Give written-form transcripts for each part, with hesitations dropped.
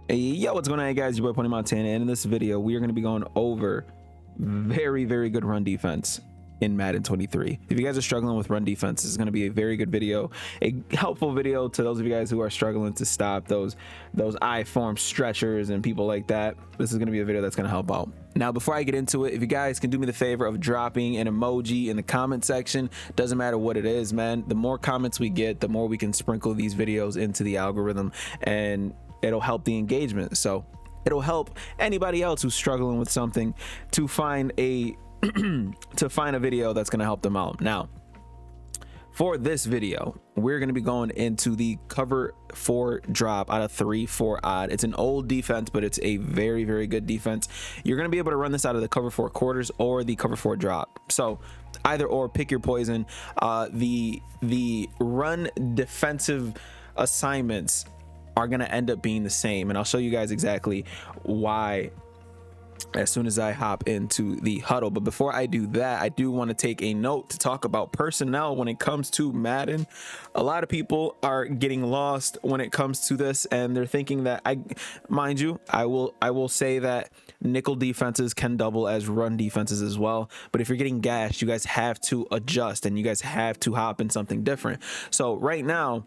Hey, yo, what's going on, guys? Your boy Pony Montana, and in this video we are going to be going over very good run defense in Madden 23. If you guys are struggling with run defense, this is going to be a very good video, a helpful video to those of you guys who are struggling to stop those I-form stretchers and people like that. This is going to be a video that's going to help out. Now, before I get into it, if you guys can do me the favor of dropping an emoji in the comment section, doesn't matter what it is, man. The more comments we get, the more we can sprinkle these videos into the algorithm, and it'll help the engagement. So it'll help anybody else who's struggling with something to find a video that's going to help them out. Now, for this video, we're going to be going into the cover 4 drop out of 3-4 odd. It's an old defense, but it's a very good defense. You're going to be able to run this out of the cover 4 quarters or the cover 4 drop. So either or, pick your poison. The run defensive assignments are going to end up being the same, and I'll show you guys exactly why as soon as I hop into the huddle. But before I do that, I do want to take a note to talk about personnel when it comes to Madden. A lot of people are getting lost when it comes to this, and they're thinking that mind you, I will say that nickel defenses can double as run defenses as well. But if you're getting gashed, you guys have to adjust, and you guys have to hop in something different. So right now,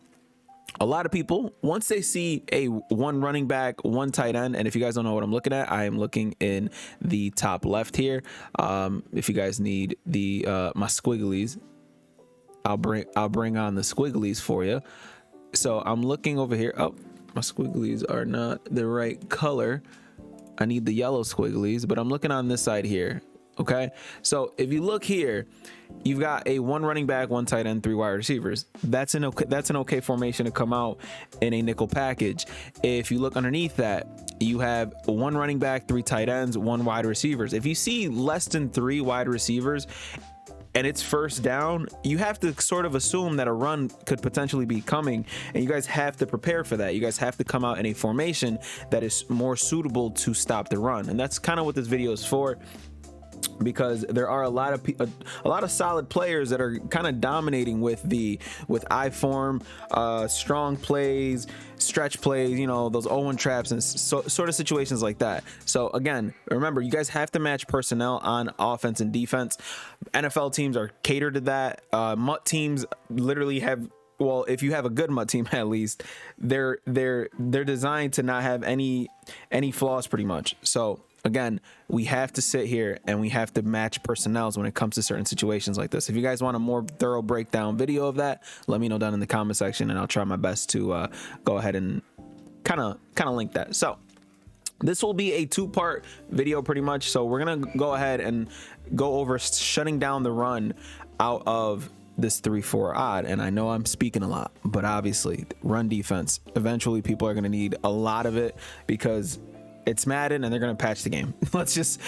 a lot of people, once they see a one running back, one tight end, and if you guys don't know what I'm looking at, I am looking in the top left here. If you guys need the my squigglies, I'll bring on the squigglies for you. So I'm looking over here. Oh, my squigglies are not the right color. I need the yellow squigglies, but I'm looking on this side here. Okay, so if you look here, you've got a one running back, one tight end, 3 wide receivers. That's an okay formation to come out in a nickel package. If you look underneath that, you have one running back, 3 tight ends, 1 wide receivers. If you see less than 3 wide receivers and it's first down, you have to sort of assume that a run could potentially be coming, and you guys have to prepare for that. You guys have to come out in a formation that is more suitable to stop the run, and that's kind of what this video is for, because there are a lot of solid players that are kind of dominating with I-form, strong plays, stretch plays, you know, those 0-1 traps and sort of situations like that. So again, remember, you guys have to match personnel on offense and defense. NFL teams are catered to that. MUT teams literally have, well, if you have a good MUT team, at least they're designed to not have any flaws pretty much. So again, we have to sit here and we have to match personnels when it comes to certain situations like this. If you guys want a more thorough breakdown video of that, let me know down in the comment section, and I'll try my best to go ahead and kind of link that. So this will be a 2-part video pretty much. So we're gonna go ahead and go over shutting down the run out of this 3-4 odd. And I know I'm speaking a lot, but obviously run defense, eventually people are going to need a lot of it, because it's Madden and they're going to patch the game. Let's just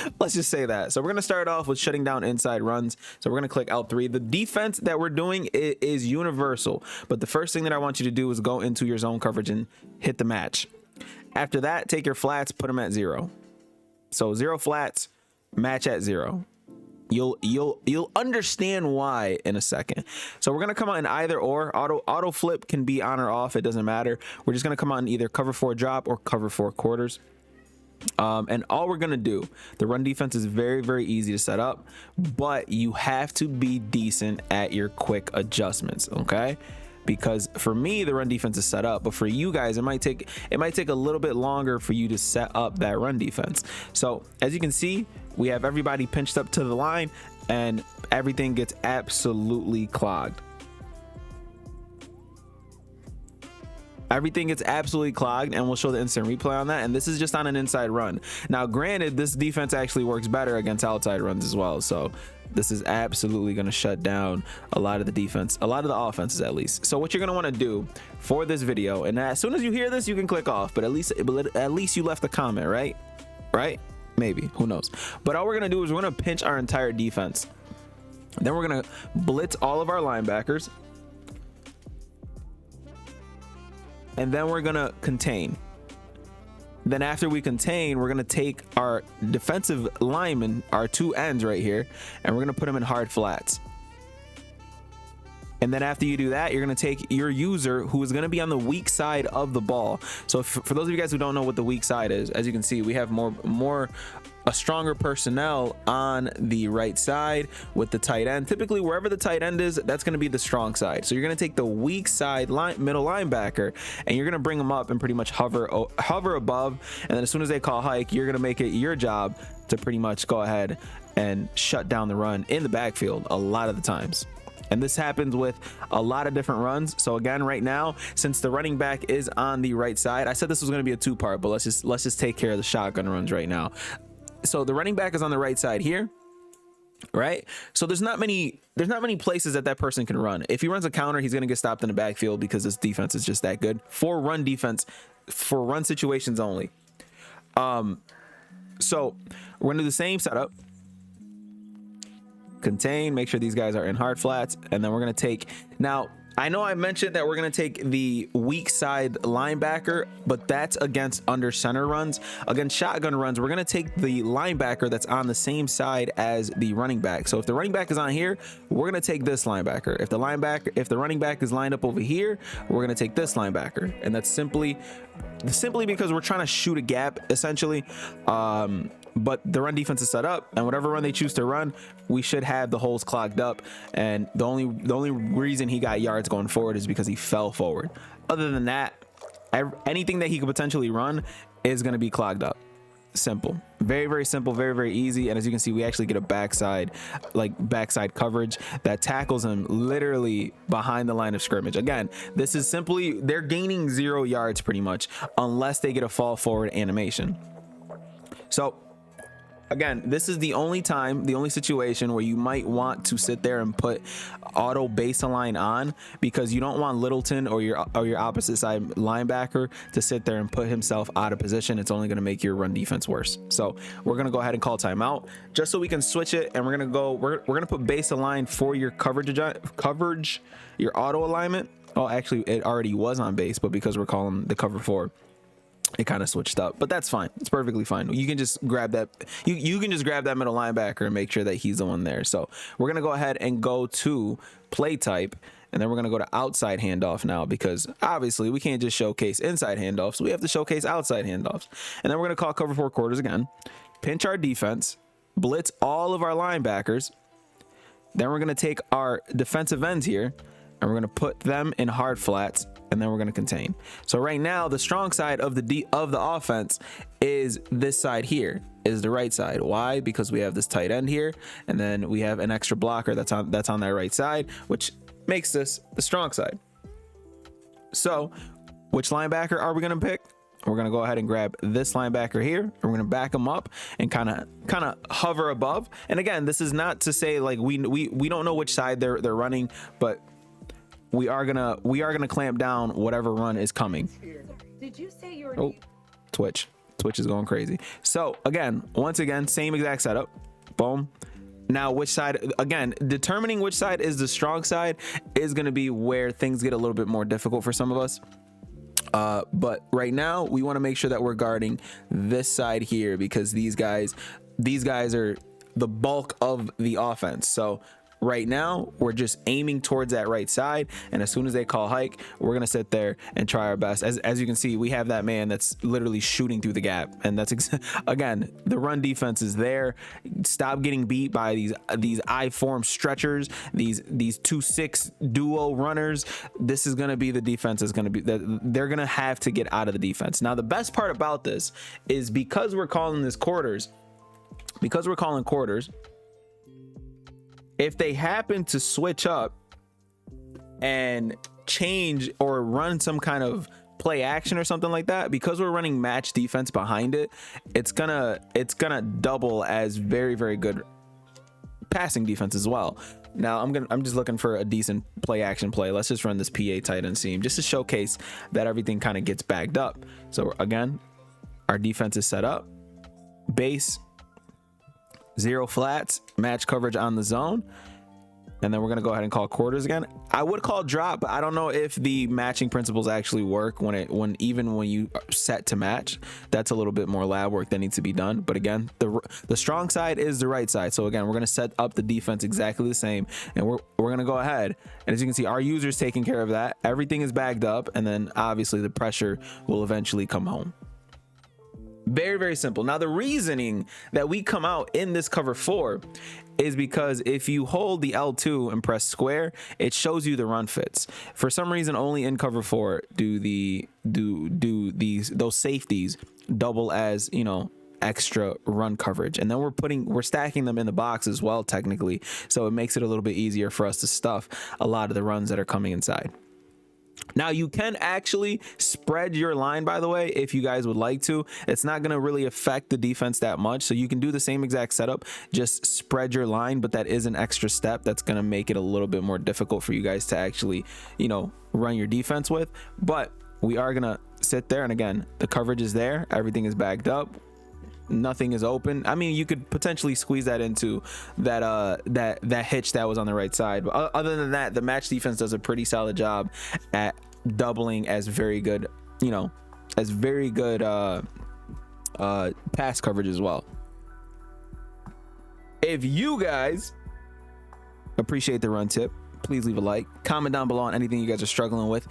say that. So we're going to start off with shutting down inside runs. So we're going to click L3. The defense that we're doing is universal, but the first thing that I want you to do is go into your zone coverage and hit the match. After that, take your flats, put them at 0. So 0 flats, match at 0. You'll understand why in a second. So we're gonna come out in either or. Auto flip can be on or off, it doesn't matter. We're just gonna come out in either cover 4 drop or cover 4 quarters. And all we're gonna do, the run defense is very easy to set up, but you have to be decent at your quick adjustments, okay? Because for me, the run defense is set up, but for you guys, it might take a little bit longer for you to set up that run defense. So as you can see, we have everybody pinched up to the line, and everything gets absolutely clogged. Everything gets absolutely clogged, and we'll show the instant replay on that. And this is just on an inside run. Now, granted, this defense actually works better against outside runs as well. So this is absolutely going to shut down a lot of the defense, a lot of the offenses at least. So what you're going to want to do for this video, and as soon as you hear this, you can click off, but at least you left a comment, right? Maybe, who knows? But all we're going to do is we're going to pinch our entire defense. Then we're going to blitz all of our linebackers. And then we're gonna contain. Then after we contain, we're gonna take our defensive linemen, our 2 ends right here, and we're gonna put them in hard flats. And then after you do that, you're going to take your user who is going to be on the weak side of the ball. So for those of you guys who don't know what the weak side is, as you can see, we have a stronger personnel on the right side with the tight end. Typically, wherever the tight end is, that's going to be the strong side. So you're going to take the weak side middle linebacker, and you're going to bring them up and pretty much hover above. And then as soon as they call hike, you're going to make it your job to pretty much go ahead and shut down the run in the backfield a lot of the times. And this happens with a lot of different runs. So again, right now, since the running back is on the right side, I said this was going to be a two-part, but let's just take care of the shotgun runs right now. So the running back is on the right side here, right? So there's not many places that person can run. If he runs a counter, he's going to get stopped in the backfield because this defense is just that good for run defense, for run situations only. So we're going to do the same setup. Contain, make sure these guys are in hard flats, and then we're going to take, now I know I mentioned that we're going to take the weak side linebacker, but that's against under center runs. Against shotgun runs, we're going to take the linebacker that's on the same side as the running back. So if the running back is on here, we're going to take this linebacker. If the running back is lined up over here, we're going to take this linebacker. And that's simply because we're trying to shoot a gap essentially. But the run defense is set up, and whatever run they choose to run, we should have the holes clogged up. And the only reason he got yards going forward is because he fell forward. Other than that, anything that he could potentially run is going to be clogged up. Simple, very, very simple, very, very easy. And as you can see, we actually get a backside coverage that tackles him literally behind the line of scrimmage. Again, this is simply, they're gaining 0 yards pretty much unless they get a fall forward animation. So again, this is the only situation where you might want to sit there and put auto base align on, because you don't want Littleton or your opposite side linebacker to sit there and put himself out of position. It's only going to make your run defense worse. So we're going to go ahead and call timeout just so we can switch it, and we're going to put base align for your coverage, your auto alignment. Oh, actually it already was on base, but because we're calling the cover 4, it kind of switched up, but that's fine. It's perfectly fine. You can just grab that. You can just grab that middle linebacker and make sure that he's the one there. So we're going to go ahead and go to play type, and then we're going to go to outside handoff now, because obviously we can't just showcase inside handoffs. We have to showcase outside handoffs. And then we're going to call cover 4 quarters again, pinch our defense, blitz all of our linebackers. Then we're going to take our defensive ends here, and we're going to put them in hard flats, and then we're going to contain. So right now, the strong side of the offense is this side here, is the right side. Why? Because we have this tight end here, and then we have an extra blocker that's on that right side, which makes this the strong side. So which linebacker are we going to pick? We're going to go ahead and grab this linebacker here, and we're going to back him up and kind of hover above. And again, this is not to say like we don't know which side they're running, but we are gonna clamp down whatever run is coming. Did you say your name? Twitch is going crazy. So once again, same exact setup. Boom. Now, which side? Again, determining which side is the strong side is going to be where things get a little bit more difficult for some of us. But right now, we want to make sure that we're guarding this side here, because these guys are the bulk of the offense. So right now, we're just aiming towards that right side, and as soon as they call hike, we're gonna sit there and try our best. As you can see, we have that man that's literally shooting through the gap, and that's again, the run defense is there. Stop getting beat by these I-form stretchers, these 2-6 duo runners. This is gonna be the defense is gonna be that they're gonna have to get out of the defense. Now, the best part about this is because we're calling quarters. If they happen to switch up and change or run some kind of play action or something like that, because we're running match defense behind it, it's gonna double as very, very good passing defense as well. Now I'm just looking for a decent play action play. Let's just run this PA tight end seam just to showcase that everything kind of gets bagged up. So again, our defense is set up, base 0 flats, match coverage on the zone. and then we're gonna go ahead and call quarters again. I would call drop, but I don't know if the matching principles actually work when you set to match. That's a little bit more lab work that needs to be done. But again, the strong side is the right side. So again, we're gonna set up the defense exactly the same, and we're gonna go ahead, and as you can see, our user's taking care of that. Everything is bagged up, and then obviously the pressure will eventually come home. Very, very simple. Now, the reasoning that we come out in this cover 4 is because if you hold the L2 and press square, it shows you the run fits. For some reason, only in cover 4 do those safeties double as, you know, extra run coverage, and then we're stacking them in the box as well, technically, so it makes it a little bit easier for us to stuff a lot of the runs that are coming inside. Now, you can actually spread your line, by the way, if you guys would like to. It's not going to really affect the defense that much. So you can do the same exact setup, just spread your line. But that is an extra step that's going to make it a little bit more difficult for you guys to actually, you know, run your defense with. But we are going to sit there. And again, the coverage is there. Everything is bagged up. Nothing is open. I mean, you could potentially squeeze that into that hitch that was on the right side, but other than that, the match defense does a pretty solid job at doubling as very good, you know, as very good pass coverage as well. If you guys appreciate the run tip, please leave a like, comment down below on anything you guys are struggling with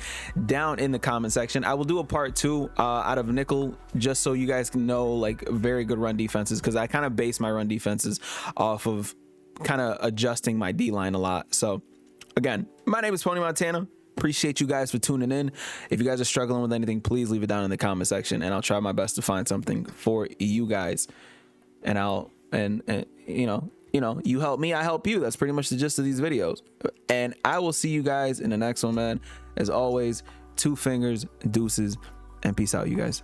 down in the comment section. I will do a part 2 out of nickel, just so you guys can know like very good run defenses, because I kind of base my run defenses off of kind of adjusting my D-line a lot. So again, my name is Pony Montana. Appreciate you guys for tuning in. If you guys are struggling with anything, please leave it down in the comment section, and I'll try my best to find something for you guys. And you know, you help me, I help you. That's pretty much the gist of these videos. And I will see you guys in the next one, man. As always, 2 fingers, deuces, and peace out, you guys.